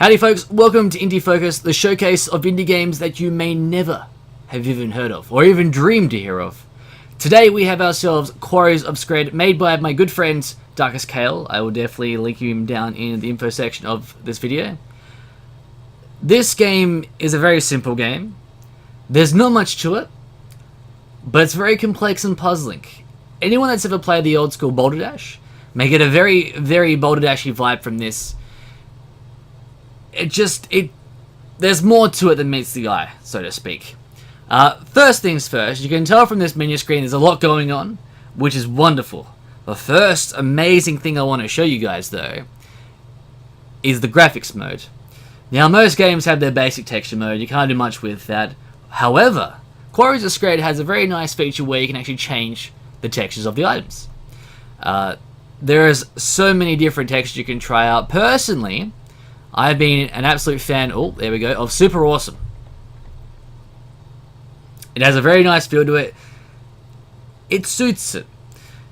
Howdy folks, welcome to Indie Focus, the showcase of indie games that you may never have even heard of, or even dreamed to hear of. Today we have ourselves Quarries of Scred, made by my good friend Darkest Kale. I will definitely link him down in the info section of this video. This game is a very simple game. There's not much to it, but it's very complex and puzzling. Anyone that's ever played the old school Boulder Dash may get a very, very Boulder Dashy vibe from this. There's more to it than meets the eye, so to speak. First things first, you can tell from this menu screen there's a lot going on, which is wonderful. The first amazing thing I want to show you guys, though, is the graphics mode. Now, most games have their basic texture mode, you can't do much with that. However, Quarries of Scred has a very nice feature where you can actually change the textures of the items. There is so many different textures you can try out. Personally, I've been an absolute fan, of Super Awesome. It has a very nice feel to it. It suits it.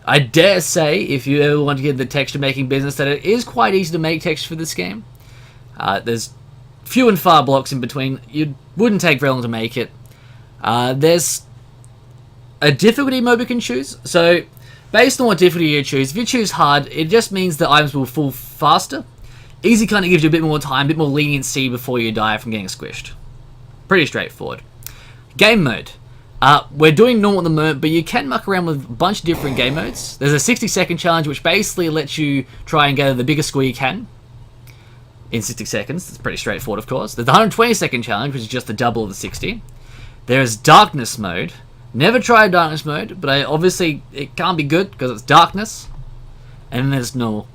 I dare say, if you ever want to get the texture making business, that it is quite easy to make texture for this game. There's few and far blocks in between. It wouldn't take very long to make it. There's a difficulty mode you can choose. So, based on what difficulty you choose, if you choose hard, it just means the items will fall faster. Easy kind of gives you a bit more time, a bit more leniency before you die from getting squished. Pretty straightforward. Game mode. We're doing normal at the moment, but you can muck around with a bunch of different game modes. There's a 60-second challenge, which basically lets you try and gather the biggest score you can in 60 seconds. It's pretty straightforward, of course. There's the 120-second challenge, which is just the double of the 60. There's darkness mode. Never tried darkness mode, but obviously it can't be good because it's darkness. And then there's normal.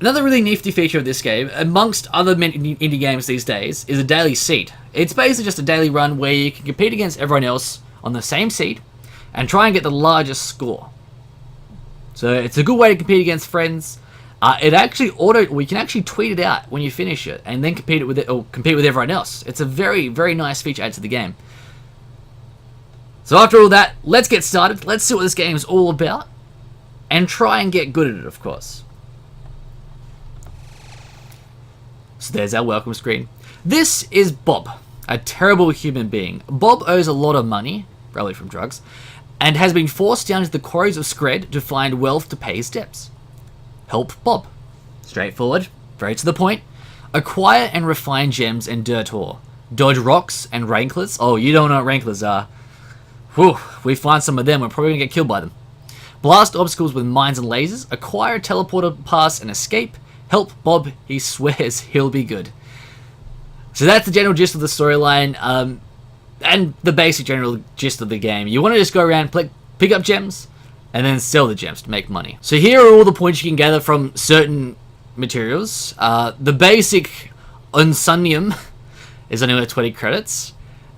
Another really nifty feature of this game, amongst other indie games these days, is a daily seed. It's basically just a daily run where you can compete against everyone else on the same seed and try and get the largest score. So it's a good way to compete against friends. You can actually tweet it out when you finish it and then compete with everyone else. It's a very, very nice feature added to the game. So after all that, let's get started. Let's see what this game is all about and try and get good at it, of course. So there's our welcome screen. This is Bob, a terrible human being. Bob owes a lot of money, probably from drugs, and has been forced down to the Quarries of Scred to find wealth to pay his debts. Help Bob. Straightforward, very to the point. Acquire and refine gems and dirt ore. Dodge rocks and ranklers. Oh, you don't know what ranklers are. Whew, we find some of them, we're probably gonna get killed by them. Blast obstacles with mines and lasers. Acquire a teleporter pass and escape. Help Bob, he swears he'll be good. So that's the general gist of the storyline, and the basic general gist of the game. You want to just go around, pick up gems, and then sell the gems to make money. So here are all the points you can gather from certain materials. The basic unsunium is only worth 20 credits.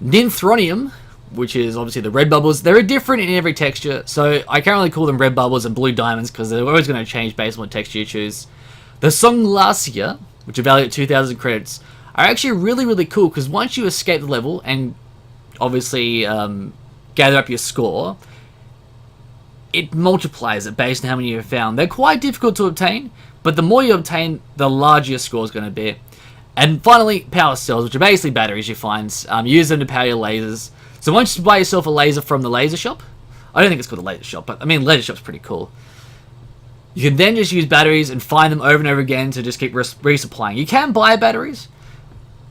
Ninthronium, which is obviously the red bubbles, they're different in every texture, so I can't really call them red bubbles and blue diamonds because they're always going to change based on what texture you choose. The Songlasia, which are valued at 2,000 credits, are actually really, really cool because once you escape the level and obviously gather up your score, it multiplies it based on how many you've found. They're quite difficult to obtain, but the more you obtain, the larger your score is going to be. And finally, power cells, which are basically batteries you find. Use them to power your lasers. So once you buy yourself a laser from the laser shop, I don't think it's called a laser shop, but I mean, laser shop's pretty cool. You can then just use batteries and find them over and over again to just keep resupplying. You can buy batteries,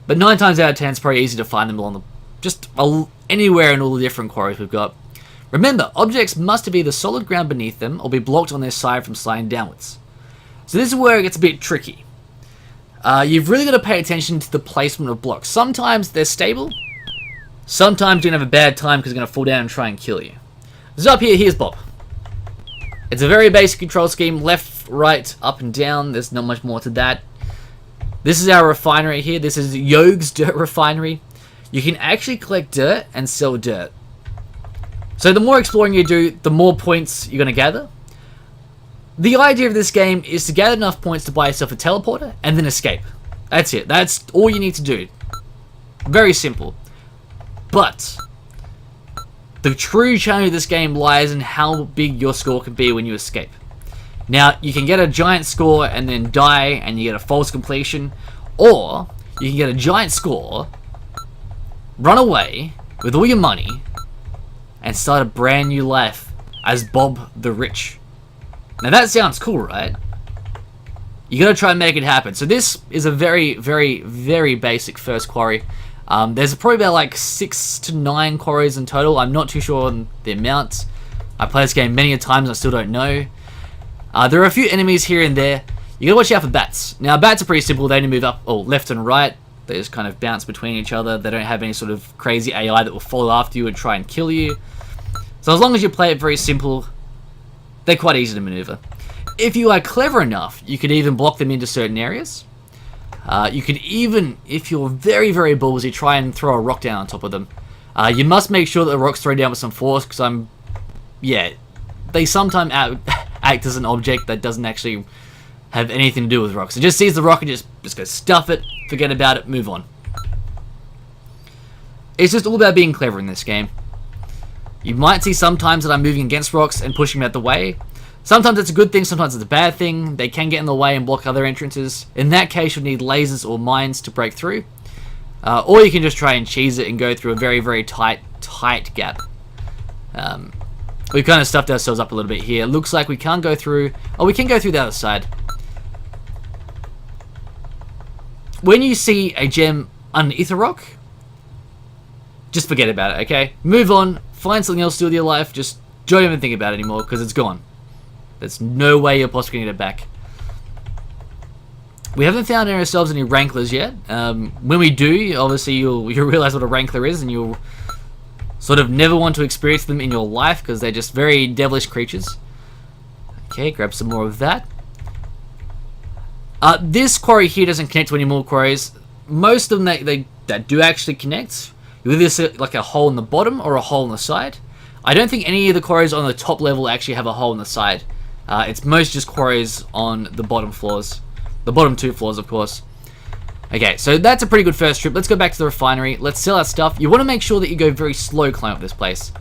but 9 times out of 10 it's probably easy to find them anywhere in all the different quarries we've got. Remember, objects must be the solid ground beneath them or be blocked on their side from sliding downwards. So this is where it gets a bit tricky. You've really got to pay attention to the placement of blocks. Sometimes they're stable, sometimes you're going to have a bad time because they're going to fall down and try and kill you. So up here's Bob. It's a very basic control scheme, left, right, up and down. There's not much more to that. This is our refinery here. This is Yog's Dirt Refinery. You can actually collect dirt and sell dirt. So the more exploring you do, the more points you're going to gather. The idea of this game is to gather enough points to buy yourself a teleporter and then escape. That's it. That's all you need to do. Very simple. But the true challenge of this game lies in how big your score can be when you escape. Now, you can get a giant score and then die and you get a false completion, or you can get a giant score, run away with all your money, and start a brand new life as Bob the Rich. Now that sounds cool, right? You gotta try and make it happen. So this is a very, very, very basic first quarry. There's probably about like 6 to 9 quarries in total. I'm not too sure on the amounts. I played this game many a times, I still don't know. There are a few enemies here and there. You gotta watch out for bats. Now bats are pretty simple, they only move up or left and right. They just kind of bounce between each other. They don't have any sort of crazy AI that will follow after you and try and kill you. So as long as you play it very simple, they're quite easy to maneuver. If you are clever enough, you could even block them into certain areas. You could even, if you're very, very ballsy, try and throw a rock down on top of them. You must make sure that the rock's thrown down with some force, because they sometimes act as an object that doesn't actually have anything to do with rocks. It just sees the rock and just go stuff it, forget about it, move on. It's just all about being clever in this game. You might see sometimes that I'm moving against rocks and pushing them out the way. Sometimes it's a good thing, sometimes it's a bad thing. They can get in the way and block other entrances. In that case, you'll need lasers or mines to break through. Or you can just try and cheese it and go through a very, very tight gap. We've kind of stuffed ourselves up a little bit here. It looks like we can't go through... Oh, we can go through the other side. When you see a gem underneath a rock, just forget about it, okay? Move on, find something else to do with your life, just don't even think about it anymore, because it's gone. There's no way you're possibly going to get it back. We haven't found ourselves any ranklers yet. When we do, obviously you'll realize what a rankler is, and you'll sort of never want to experience them in your life, because they're just very devilish creatures. Okay, grab some more of that. This quarry here doesn't connect to any more quarries. Most of them that do actually connect, you either see like a hole in the bottom or a hole in the side. I don't think any of the quarries on the top level actually have a hole in the side. It's most just quarries on the bottom floors. The bottom 2 floors, of course. Okay, so that's a pretty good first trip. Let's go back to the refinery. Let's sell our stuff. You want to make sure that you go very slow climb up this place.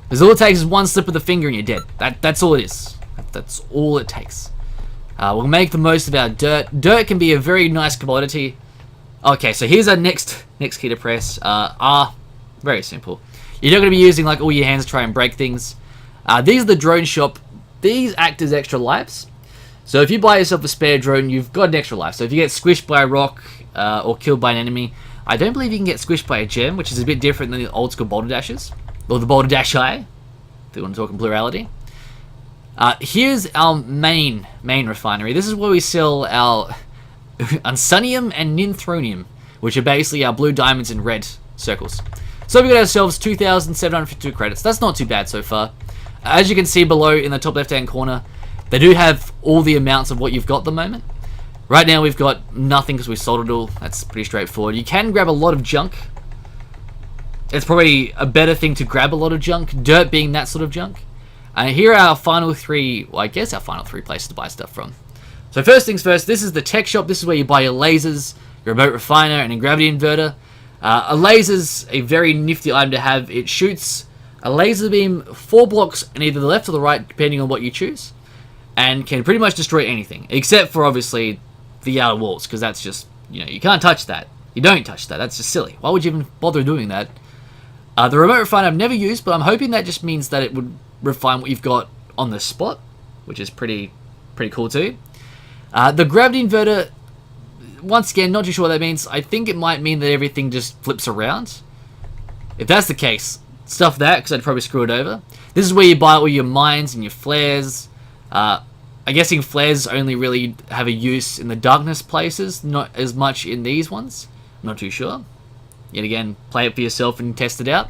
Because all it takes is one slip of the finger and you're dead. That's all it is. That's all it takes. We'll make the most of our dirt. Dirt can be a very nice commodity. Okay, so here's our next key to press. Very simple. You're not going to be using like all your hands to try and break things. These are the drone shop. These act as extra lives. So if you buy yourself a spare drone, you've got an extra life. So if you get squished by a rock or killed by an enemy, I don't believe you can get squished by a gem, which is a bit different than the old school boulder dashes. Or the boulder dash eye, if you want to talk in plurality. Here's our main refinery. This is where we sell our unsunium and ninthronium, which are basically our blue diamonds and red circles. So we got ourselves 2,752 credits. That's not too bad so far. As you can see below in the top left-hand corner, they do have all the amounts of what you've got at the moment. Right now we've got nothing because we sold it all. That's pretty straightforward. You can grab a lot of junk. It's probably a better thing to grab a lot of junk, dirt being that sort of junk. Here are our final 3, well, I guess our final 3 places to buy stuff from. So first things first, this is the tech shop. This is where you buy your lasers, your remote refiner, and a gravity inverter. A laser's a very nifty item to have. It shoots a laser beam 4 blocks in either the left or the right, depending on what you choose, and can pretty much destroy anything, except for obviously the outer walls, because that's just, you can't touch that. You don't touch that. That's just silly. Why would you even bother doing that? The remote refiner I've never used, but I'm hoping that just means that it would refine what you've got on the spot, which is pretty cool too. The gravity inverter, once again, not too sure what that means. I think it might mean that everything just flips around. If that's the case, stuff that, because I'd probably screw it over. This is where you buy all your mines and your flares. I'm guessing flares only really have a use in the darkness places, not as much in these ones. I'm not too sure. Yet again, play it for yourself and test it out.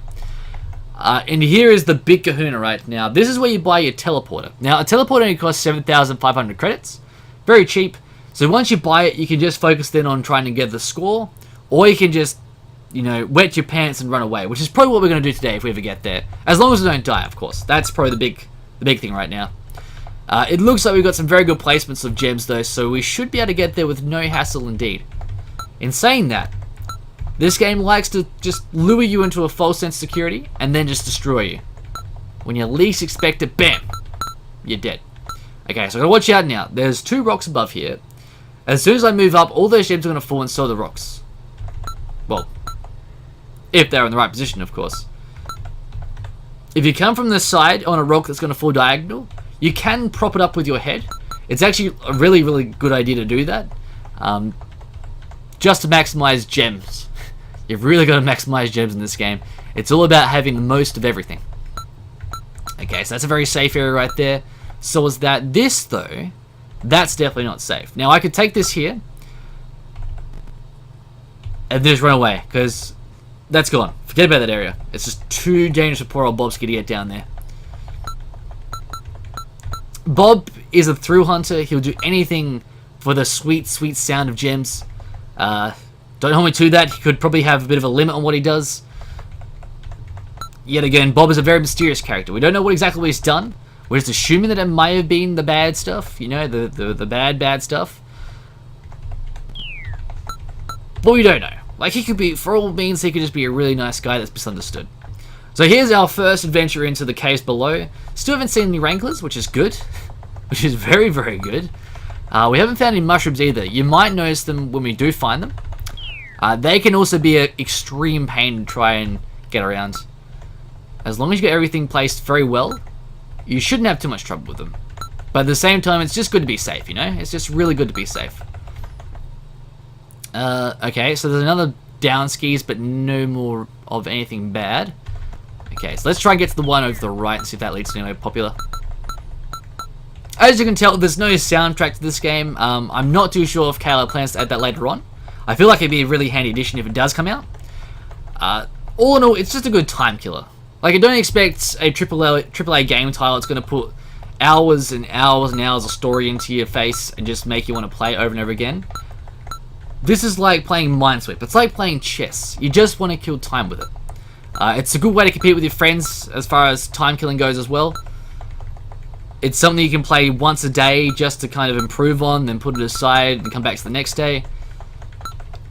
And here is the big kahuna right now. This is where you buy your teleporter. Now, a teleporter only costs 7,500 credits. Very cheap. So once you buy it, you can just focus then on trying to get the score. Or you can just, wet your pants and run away. Which is probably what we're going to do today if we ever get there. As long as we don't die, of course. That's probably the big thing right now. It looks like we've got some very good placements of gems though. So we should be able to get there with no hassle indeed. In saying that, this game likes to just lure you into a false sense of security and then just destroy you. When you least expect it, bam! You're dead. Okay, so I'm going to watch out now. There's 2 rocks above here. As soon as I move up, all those gems are going to fall and so are the rocks. Well, if they're in the right position, of course. If you come from the side on a rock that's going to fall diagonal, you can prop it up with your head. It's actually a really, really good idea to do that. Just to maximize gems. You've really got to maximize gems in this game. It's all about having the most of everything. Okay, so that's a very safe area right there. So is that. This, though, that's definitely not safe. Now, I could take this here and just run away, because that's gone. Forget about that area. It's just too dangerous for poor old Bobski to get down there. Bob is a thrill hunter. He'll do anything for the sweet, sweet sound of gems. Don't hold me to that. He could probably have a bit of a limit on what he does. Yet again, Bob is a very mysterious character. We don't know exactly what he's done. We're just assuming that it might have been the bad stuff. You know, the bad stuff. But we don't know. Like, he could be, for all means, he could just be a really nice guy that's misunderstood. So here's our first adventure into the caves below. Still haven't seen any ranklers, which is good. Which is very, very good. We haven't found any mushrooms either. You might notice them when we do find them. They can also be an extreme pain to try and get around. As long as you get everything placed very well, you shouldn't have too much trouble with them. But at the same time, it's just good to be safe, you know? It's just really good to be safe. Okay, so there's another down skis, but no more of anything bad. Okay, so let's try and get to the one over the right and see if that leads to anywhere popular. As you can tell, there's no soundtrack to this game. I'm not too sure if KLR plans to add that later on. I feel like it'd be a really handy addition if it does come out. All in all, it's just a good time killer. Like, I don't expect a AAA game title that's going to put hours and hours and hours of story into your face and just make you want to play over and over again. This is like playing Minesweeper. It's like playing chess. You just want to kill time with it. It's a good way to compete with your friends as far as time killing goes as well. It's something you can play once a day just to kind of improve on, then put it aside and come back to the next day.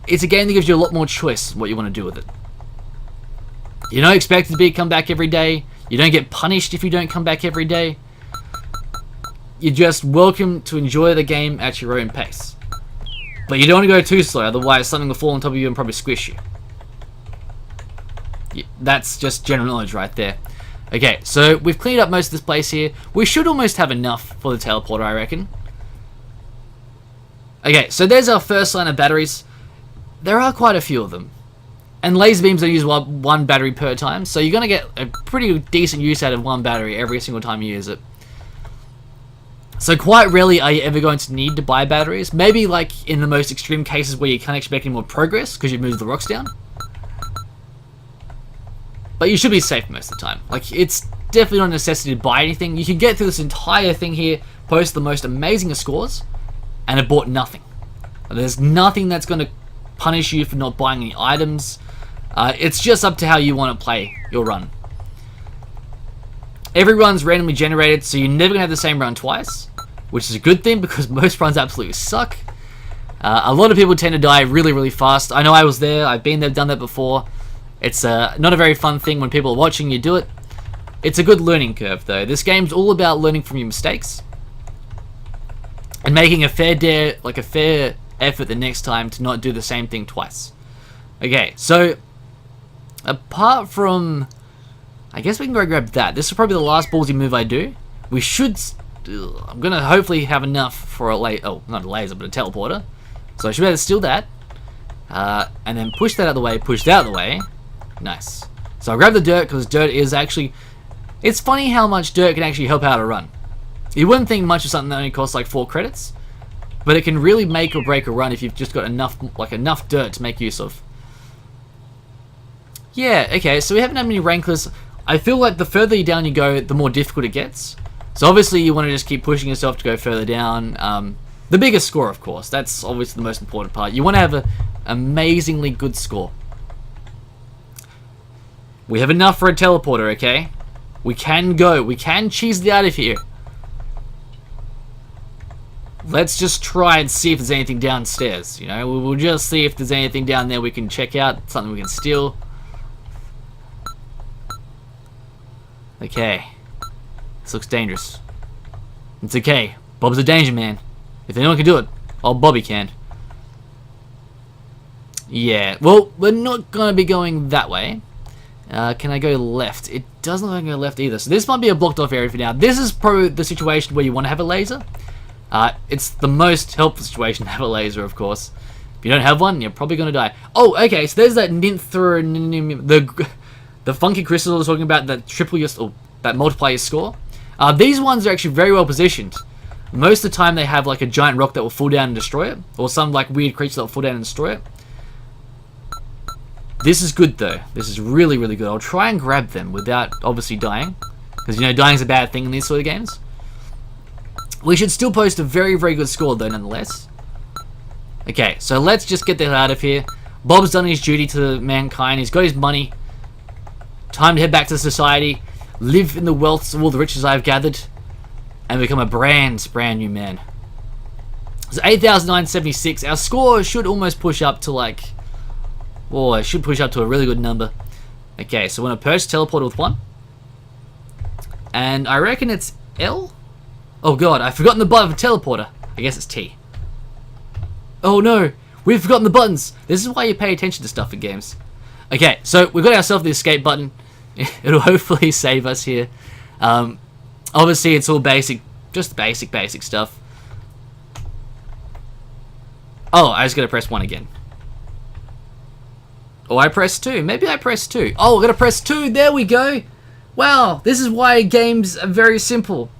It's a game that gives you a lot more choice what you want to do with it. You're not expected to come back every day. You don't get punished if you don't come back every day. You're just welcome to enjoy the game at your own pace. But you don't want to go too slow, otherwise something will fall on top of you and probably squish you. Yeah, that's just general knowledge right there. Okay, so we've cleaned up most of this place here. We should almost have enough for the teleporter, I reckon. Okay, so there's our first line of batteries. There are quite a few of them. And laser beams only use one battery per time, so you're going to get a pretty decent use out of one battery every single time you use it. So quite rarely are you ever going to need to buy batteries. Maybe like in the most extreme cases where you can't expect any more progress because you've moved the rocks down. But you should be safe most of the time. Like, it's definitely not a necessity to buy anything. You can get through this entire thing here, post the most amazing of scores, and have bought nothing. There's nothing that's going to punish you for not buying any items. It's just up to how you want to play your run. Every run's randomly generated, so you're never going to have the same run twice, which is a good thing because most runs absolutely suck. A lot of people tend to die really, really fast. I know I was there. I've been there, done that before. It's not a very fun thing when people are watching you do it. It's a good learning curve, though. This game's all about learning from your mistakes and making a fair effort the next time to not do the same thing twice. Okay, so apart from, I guess we can go grab that. This is probably the last ballsy move I do. We should. I'm gonna hopefully have enough for a not a laser, but a teleporter. So I should be able to steal that, and then push that out of the way. Push that out of the way. Nice. So I'll grab the dirt, because dirt is actually... It's funny how much dirt can actually help out a run. You wouldn't think much of something that only costs like 4 credits, but it can really make or break a run if you've just got enough dirt to make use of. Yeah, okay, so we haven't had many ranklers. I feel like the further down you go, the more difficult it gets. So obviously you want to just keep pushing yourself to go further down. The biggest score, of course. That's obviously the most important part. You want to have an amazingly good score. We have enough for a teleporter, okay? We can go. We can cheese it out of here. Let's just try and see if there's anything downstairs. You know, we'll just see if there's anything down there we can check out. Something we can steal. Okay. This looks dangerous. It's okay. Bob's a danger man. If anyone can do it, Oh, Bobby can. Yeah, well, we're not going to be going that way. Can I go left? It doesn't look like I can go left either. So this might be a blocked off area for now. This is probably the situation where you want to have a laser. It's the most helpful situation to have a laser, of course. If you don't have one, you're probably going to die. Oh, okay, so there's that the funky crystal I was talking about that that multiply your score. These ones are actually very well positioned. Most of the time they have like a giant rock that will fall down and destroy it, or some like weird creature that will fall down and destroy it. This is good though. This is really, really good. I'll try and grab them without obviously dying, because you know dying is a bad thing in these sort of games. We should still post a very, very good score though, nonetheless. Okay, so let's just get the hell out of here. Bob's done his duty to mankind. He's got his money. Time to head back to society, live in the wealth of all the riches I've gathered, and become a brand new man. So 8,976. Our score should almost push up to like... Oh, it should push up to a really good number. Okay, so we're going to purchase teleporter with 1. And I reckon it's L? Oh god, I've forgotten the button for teleporter. I guess it's T. Oh no, we've forgotten the buttons. This is why you pay attention to stuff in games. Okay, so we've got ourselves the escape button. It'll hopefully save us here. Obviously, it's all basic, just basic stuff. Oh, I just gotta press 1 again. Oh, I pressed 2. Maybe I pressed 2. Oh, I gotta press 2. There we go. Wow, this is why games are very simple.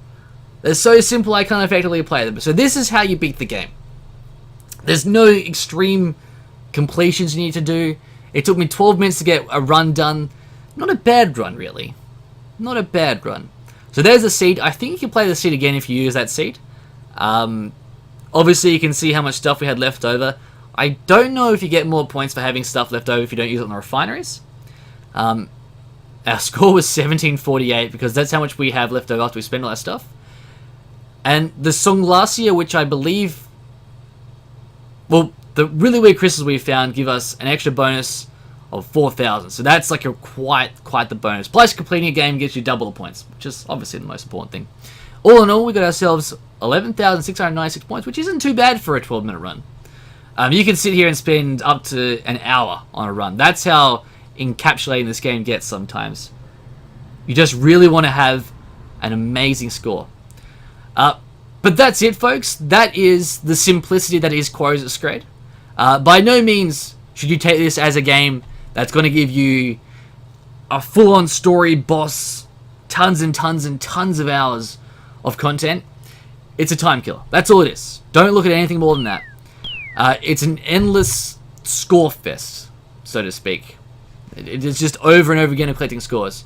They're so simple I can't effectively play them. So this is how you beat the game. There's no extreme completions you need to do. It took me 12 minutes to get a run done. Not a bad run, really. Not a bad run. So there's the seed. I think you can play the seed again if you use that seed. Obviously, you can see how much stuff we had left over. I don't know if you get more points for having stuff left over if you don't use it on the refineries. Our score was 1748 because that's how much we have left over after we spend all that stuff. And the Songlacia, which I believe... Well, the really weird crystals we found give us an extra bonus of 4,000. So that's like a quite the bonus. Plus, completing a game gets you double the points, which is obviously the most important thing. All in all, we got ourselves 11,696 points, which isn't too bad for a 12-minute run. You can sit here and spend up to an hour on a run. That's how encapsulating this game gets sometimes. You just really want to have an amazing score. But that's it, folks. That is the simplicity that is Quarries of Scred. By no means should you take this as a game that's going to give you a full-on story, boss, tons and tons and tons of hours of content. It's a time killer. That's all it is. Don't look at anything more than that. It's an endless score fest, so to speak. It is just over and over again of collecting scores.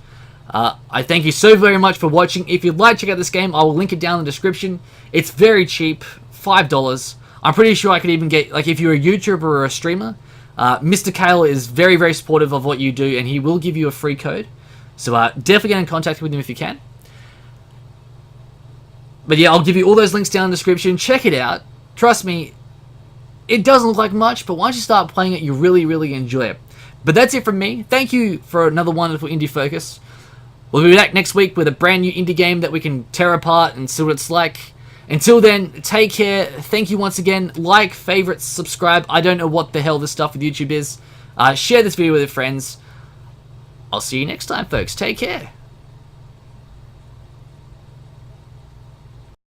I thank you so very much for watching. If you'd like to check out this game, I will link it down in the description. It's very cheap, $5. I'm pretty sure I could even get, like if you're a YouTuber or a streamer, Mr. Kale is very, very supportive of what you do, and he will give you a free code. So definitely get in contact with him if you can. But yeah, I'll give you all those links down in the description. Check it out. Trust me, it doesn't look like much, but once you start playing it, you really, really enjoy it. But that's it from me. Thank you for another wonderful indie focus. We'll be back next week with a brand new indie game that we can tear apart and see what it's like. Until then, take care. Thank you once again. Like, favorite, subscribe. I don't know what the hell this stuff with YouTube is. Share this video with your friends. I'll see you next time, folks. Take care.